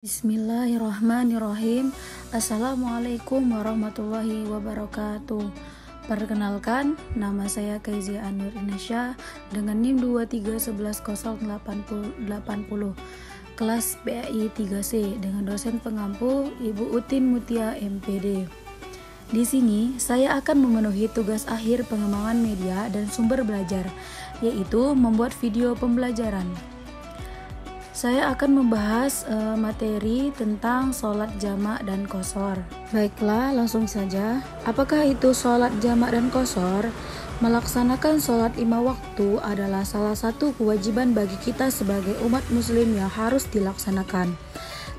Bismillahirrahmanirrahim. Assalamualaikum warahmatullahi wabarakatuh. Perkenalkan, nama saya Kaizia Anur Indonesia dengan NIM 2311080, kelas PAI 3C dengan dosen pengampu Ibu Utin Mutia MPD. Di sini saya akan memenuhi tugas akhir pengembangan media dan sumber belajar, yaitu membuat video pembelajaran. Saya akan membahas materi tentang sholat jamak dan qashar. Baiklah, langsung saja. Apakah itu sholat jamak dan qashar? Melaksanakan sholat 5 waktu adalah salah satu kewajiban bagi kita sebagai umat muslim yang harus dilaksanakan.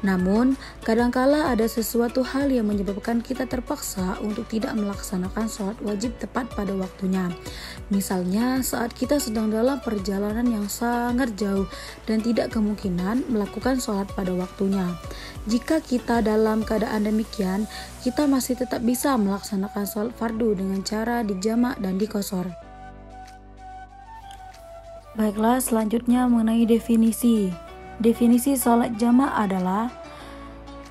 Namun, kadangkala ada sesuatu hal yang menyebabkan kita terpaksa untuk tidak melaksanakan sholat wajib tepat pada waktunya. Misalnya, saat kita sedang dalam perjalanan yang sangat jauh dan tidak kemungkinan melakukan sholat pada waktunya. Jika kita dalam keadaan demikian, kita masih tetap bisa melaksanakan sholat fardu dengan cara dijamak dan diqashar. Baiklah, selanjutnya mengenai definisi. Definisi sholat jamak adalah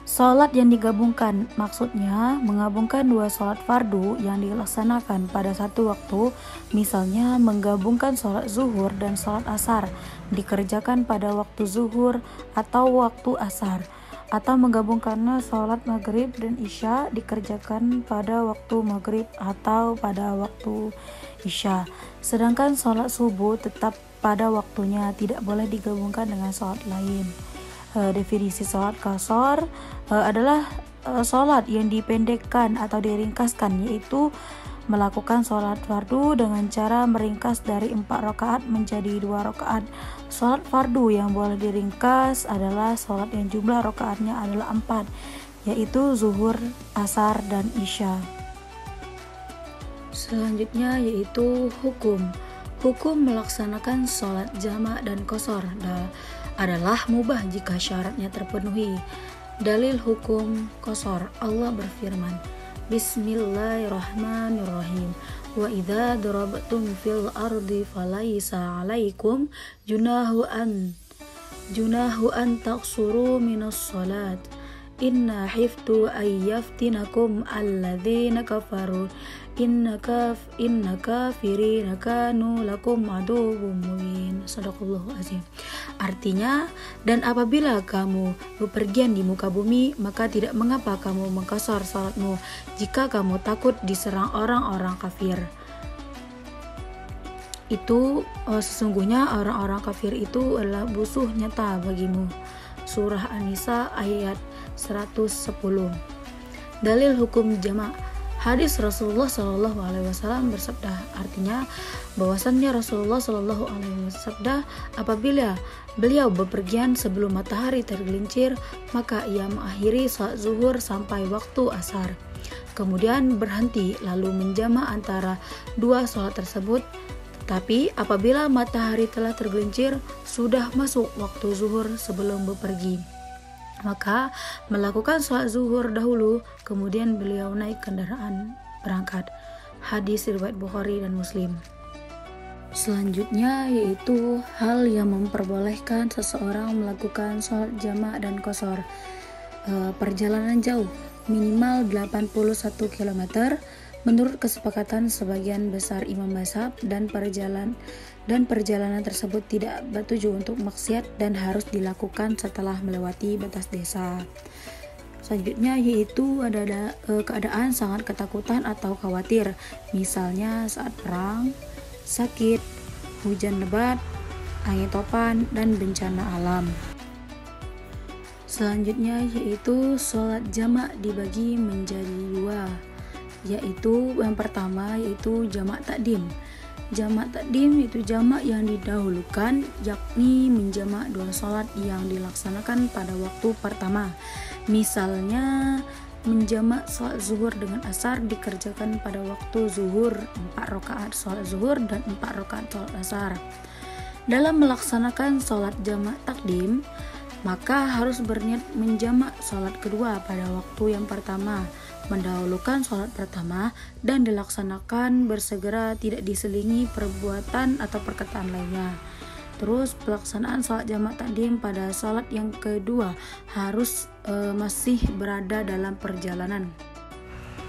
sholat yang digabungkan, maksudnya menggabungkan dua sholat fardu yang dilaksanakan pada satu waktu, misalnya menggabungkan sholat zuhur dan sholat asar dikerjakan pada waktu zuhur atau waktu asar, atau menggabungkannya sholat maghrib dan isya dikerjakan pada waktu maghrib atau pada waktu isya. Sedangkan sholat subuh tetap pada waktunya, tidak boleh digabungkan dengan sholat lain. Definisi sholat qashar adalah sholat yang dipendekkan atau diringkaskan, yaitu melakukan sholat fardu dengan cara meringkas dari 4 rakaat menjadi 2 rakaat. Sholat fardu yang boleh diringkas adalah sholat yang jumlah rakaatnya adalah 4, yaitu zuhur, asar, dan isya. Selanjutnya yaitu hukum. Hukum melaksanakan sholat jamak dan qashar adalah mubah jika syaratnya terpenuhi. Dalil hukum qashar, Allah berfirman, Bismillahirrahmanirrahim. Wa idza darabtum fil ardi falaisa 'alaikum junahu an taqsuru minas salat. Inna hiftu ayyaftinakum alladzina kafaru inna kafirina kanu lakum aduwwum mubin. Shadaqallahu azim. Artinya, dan apabila kamu bepergian di muka bumi, maka tidak mengapa kamu mengqashar salatmu jika kamu takut diserang orang-orang kafir. Itu sesungguhnya orang-orang kafir itu adalah musuh nyata bagimu. Surah An-Nisa ayat 110. Dalil hukum jamak. Hadis Rasulullah SAW bersabda, artinya bahwasannya Rasulullah SAW bersabda, apabila beliau bepergian sebelum matahari tergelincir, maka ia mengakhiri salat zuhur sampai waktu asar, kemudian berhenti lalu menjamak antara dua salat tersebut. Tetapi apabila matahari telah tergelincir, sudah masuk waktu zuhur sebelum bepergi, maka melakukan sholat zuhur dahulu, kemudian beliau naik kendaraan berangkat. Hadis riwayat Bukhari dan Muslim. Selanjutnya yaitu hal yang memperbolehkan seseorang melakukan sholat jamak dan qashar. Perjalanan jauh minimal 81 km menurut kesepakatan sebagian besar imam mazhab, dan perjalanan tersebut tidak bertuju untuk maksiat dan harus dilakukan setelah melewati batas desa. Selanjutnya yaitu ada keadaan sangat ketakutan atau khawatir, misalnya saat perang, sakit, hujan lebat, angin topan, dan bencana alam. Selanjutnya yaitu sholat jamak dibagi menjadi 2, yaitu yang pertama yaitu jamak takdim. Jamak takdim itu jamak yang didahulukan, yakni menjamak 2 sholat yang dilaksanakan pada waktu pertama. Misalnya menjamak sholat zuhur dengan asar dikerjakan pada waktu zuhur, 4 rakaat sholat zuhur dan 4 rakaat sholat asar. Dalam melaksanakan sholat jamak takdim, maka harus berniat menjamak sholat kedua pada waktu yang pertama, mendahulukan sholat pertama, dan dilaksanakan bersegera, tidak diselingi perbuatan atau perkataan lainnya. Terus pelaksanaan sholat jamak takdim pada sholat yang kedua harus masih berada dalam perjalanan.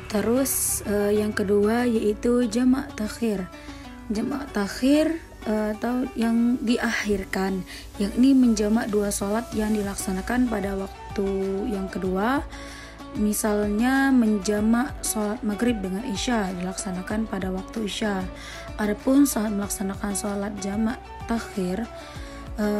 Terus yang kedua yaitu jamak takhir. Jamak takhir atau yang diakhirkan, yakni menjamak dua sholat yang dilaksanakan pada waktu yang kedua. Misalnya menjamak sholat maghrib dengan isya dilaksanakan pada waktu isya. Adapun saat melaksanakan sholat jamak takhir,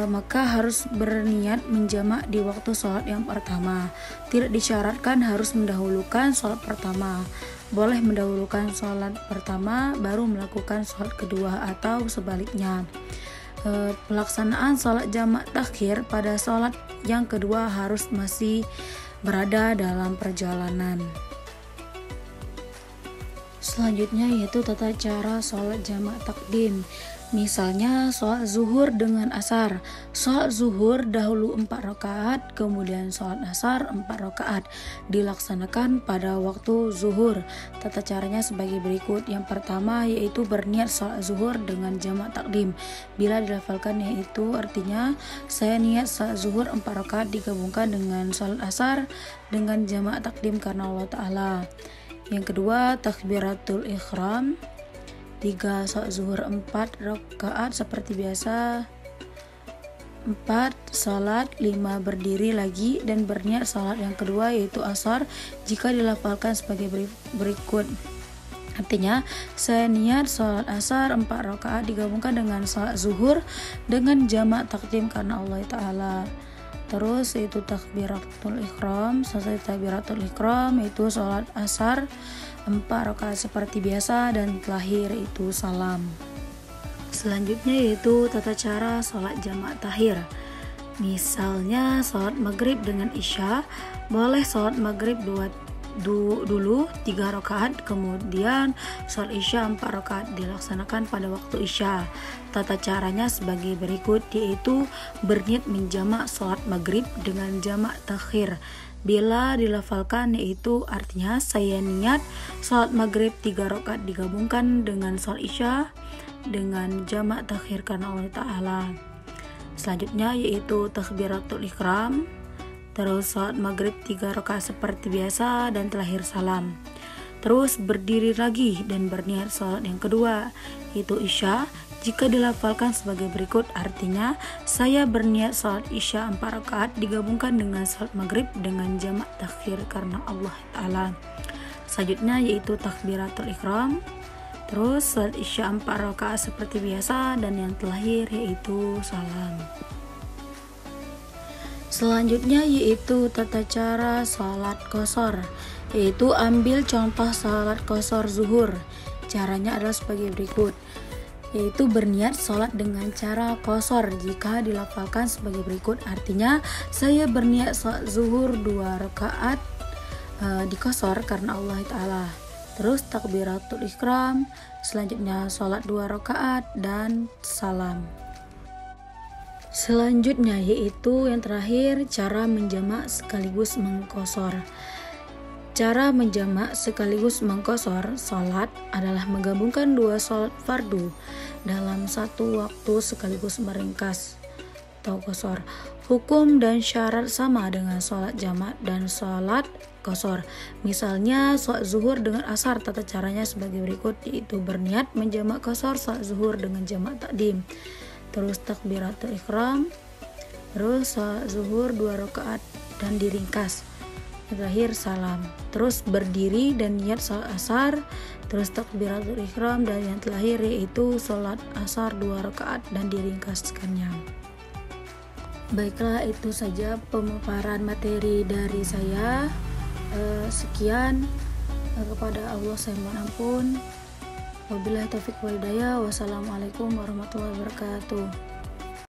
maka harus berniat menjamak di waktu sholat yang pertama. Tidak disyaratkan harus mendahulukan sholat pertama. Boleh mendahulukan sholat pertama baru melakukan sholat kedua atau sebaliknya. Pelaksanaan sholat jamak takhir pada sholat yang kedua harus masih berada dalam perjalanan. Selanjutnya yaitu tata cara sholat jamak takdim. Misalnya sholat zuhur dengan asar. Sholat zuhur dahulu 4 rakaat, kemudian sholat asar 4 rakaat dilaksanakan pada waktu zuhur. Tata caranya sebagai berikut. Yang pertama yaitu berniat sholat zuhur dengan jamak takdim. Bila dilafalkan yaitu artinya saya niat sholat zuhur 4 rakaat digabungkan dengan sholat asar dengan jamak takdim karena Allah Ta'ala. Yang kedua takbiratul ihram. 3 sholat zuhur 4 rakaat seperti biasa, 4 sholat, 5 berdiri lagi dan berniat sholat yang kedua yaitu asar jika dilafalkan sebagai berikut. Artinya saya niat sholat asar 4 rakaat digabungkan dengan sholat zuhur dengan jamak takdim karena Allah Ta'ala. Terus itu takbiratul ihram. Selesai takbiratul ihram itu sholat asar 4 rakaat seperti biasa dan terakhir itu salam. Selanjutnya yaitu tata cara sholat jamak takhir. Misalnya sholat maghrib dengan isya, boleh sholat maghrib dulu 3 rakaat, kemudian sholat isya 4 rakaat dilaksanakan pada waktu isya. Tata caranya sebagai berikut, yaitu berniat menjamak sholat maghrib dengan jamak takhir. Bila dilafalkan yaitu artinya saya niat sholat maghrib 3 rakaat digabungkan dengan sholat isya dengan jamak takhir karena Allah Ta'ala. Selanjutnya yaitu takbiratul ihram. Terus sholat maghrib 3 rakaat seperti biasa dan terakhir salam. Terus berdiri lagi dan berniat sholat yang kedua yaitu isya. Jika dilafalkan sebagai berikut artinya saya berniat sholat isya 4 rakaat digabungkan dengan sholat maghrib dengan jamak takhir karena Allah Ta'ala. Selanjutnya yaitu takbiratul ihram. Terus sholat isya 4 rakaat seperti biasa dan yang terakhir yaitu salam. Selanjutnya yaitu tata cara sholat qashar, yaitu ambil contoh sholat qashar zuhur. Caranya adalah sebagai berikut, yaitu berniat sholat dengan cara qashar jika dilafalkan sebagai berikut. Artinya saya berniat sholat zuhur 2 rakaat di qashar karena Allah Ta'ala. Terus takbiratul ihram, selanjutnya sholat 2 rakaat dan salam. Selanjutnya yaitu yang terakhir cara menjamak sekaligus mengqashar. Cara menjamak sekaligus mengqashar sholat adalah menggabungkan 2 sholat fardu dalam satu waktu sekaligus meringkas atau qashar. Hukum dan syarat sama dengan sholat jamak dan sholat qashar. Misalnya sholat zuhur dengan asar, tata caranya sebagai berikut, yaitu berniat menjamak qashar sholat zuhur dengan jamak takdim. Terus takbiratul ihram, terus sholat zuhur 2 rakaat dan diringkas. Terakhir salam. Terus berdiri dan niat sholat asar, terus takbiratul ihram, dan yang terakhir yaitu sholat asar 2 rakaat dan diringkaskannya. Baiklah, itu saja pemaparan materi dari saya. Sekian, kepada Allah saya mohon ampun. Wabillahi taufiq wal hidayah. Wassalamualaikum warahmatullahi wabarakatuh.